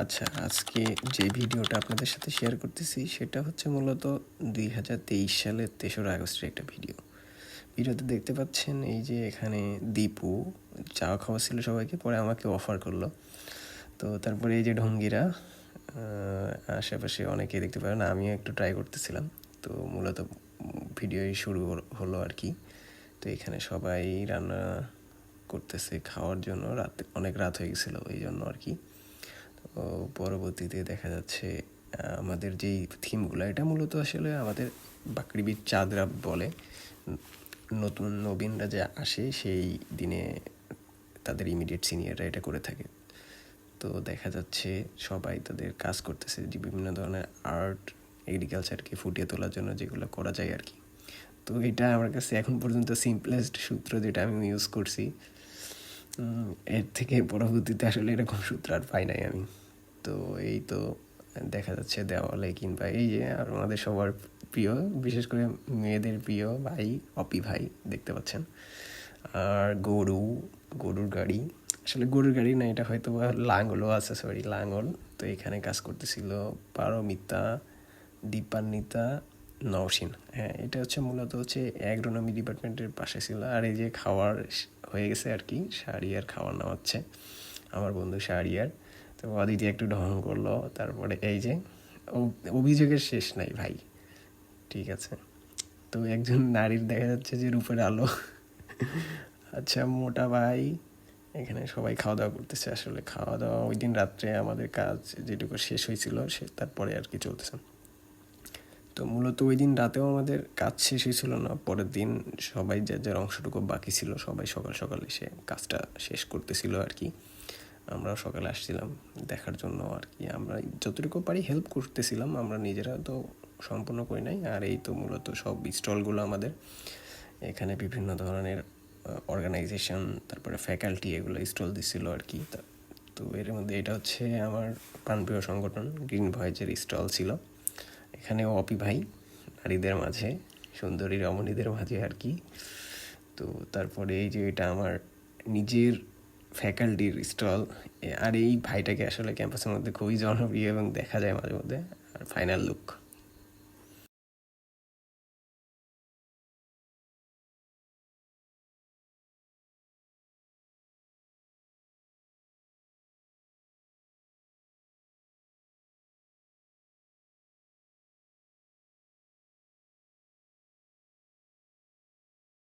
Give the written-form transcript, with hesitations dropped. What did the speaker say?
আচ্ছা, আজকে যে ভিডিওটা আপনাদের সাথে শেয়ার করতেছি সেটা হচ্ছে মূলত 2023 সালের 3রা আগস্টের একটা ভিডিও। ভিডিওতে দেখতে পাচ্ছেন এই যে এখানে দীপু চা খাওয়া ছিল সবাইকে, পরে আমাকে অফার করলো। তো তারপরে এই যে ঢঙ্গিরা, আশেপাশে অনেকেই দেখতে পারেন, আমিও একটু ট্রাই করতেছিলাম। তো মূলত ভিডিও শুরু হলো আর কি। তো এখানে সবাই রান্না করতেছে খাওয়ার জন্য, অনেক রাত হয়ে গেছিলো এই জন্য আর কি। তো পরবর্তীতে দেখা যাচ্ছে আমাদের যেই থিমগুলো, এটা মূলত আসলে আমাদের বাকরিবির চাঁদরা বলে, নতুন নবীনরা যে আসে সেই দিনে তাদের ইমিডিয়েট সিনিয়ররা এটা করে থাকে। তো দেখা যাচ্ছে সবাই তাদের কাজ করতেছে, যে বিভিন্ন ধরনের আর্ট এগ্রিকালচারকে ফুটিয়ে তোলার জন্য যেগুলো করা যায় আর কি। তো এটা আমার কাছে এখন পর্যন্ত সিম্পলেস্ট সূত্র যেটা আমি ইউজ করছি। এর থেকে পরবর্তীতে আসলে এরকম সূত্র আর পাই নাই আমি। তো এই তো দেখা যাচ্ছে দেওয়ালে কিংবা এই যে আর আমাদের সবার প্রিয়, বিশেষ করে মেয়েদের প্রিয় ভাই অপি ভাই দেখতে পাচ্ছেন। আর গরুর গাড়ি, আসলে গরুর গাড়ি না, এটা হয়তো লাঙ্গলও আছে, সরি লাঙ্গল। তো এখানে কাজ করতেছিল পারমিতা, দীপান্বিতা, নওশিন। হ্যাঁ, এটা হচ্ছে মূলত হচ্ছে অ্যাগ্রোনমি ডিপার্টমেন্টের পাশে ছিল। আর এই যে খাওয়ার হয়ে গেছে আর কি, শাহরিয়ার খাওয়ার নামাচ্ছে, আমার বন্ধু শাহরিয়ার। তো অদিতি একটু ঢং করলো, তারপরে এই যে অভিযোগের শেষ নাই ভাই, ঠিক আছে। তো একজন নারীর দেখা যাচ্ছে যে রূপের আলো। আচ্ছা, মোটা ভাই এখানে সবাই খাওয়া দাওয়া করতেছে। আসলে খাওয়া দাওয়া ওই দিন রাত্রে আমাদের কাজ যেটুকু শেষ হয়েছিল সে তারপরে আর কি চলতেছে। তো মূলত ওই দিন রাতেও আমাদের কাজ শেষ হয়েছিল না, পরের দিন সবাই যার যার অংশটুকু বাকি ছিল সবাই সকাল সকাল এসে কাজটা শেষ করতেছিল আর কি। আমরাও সকালে আসছিলাম দেখার জন্য আর কি। আমরা যতটুকু পারি হেল্প করতেছিলাম, আমরা নিজেরা তো সম্পূর্ণ করি নাই। আর এই তো মূলত সব স্টলগুলো আমাদের এখানে বিভিন্ন ধরনের অর্গানাইজেশন, তারপরে ফ্যাকাল্টি, এগুলো স্টল দিছিল আর কি। তো এর মধ্যে এটা হচ্ছে আমার প্রাণপ্রিয় সংগঠন গ্রিন ভয়েজের স্টল ছিল। এখানেও অপি ভাই নারীদের মাঝে, সুন্দরী রমণীদের মাঝে আর কি। তো তারপরে এই যে এটা আমার নিজের ফ্যাকাল্টির স্টল। আর এই ভাইটাকে আসলে ক্যাম্পাসের মধ্যে খুবই জনপ্রিয় এবং দেখা যায় মাঝে মধ্যে। আর ফাইনাল লুক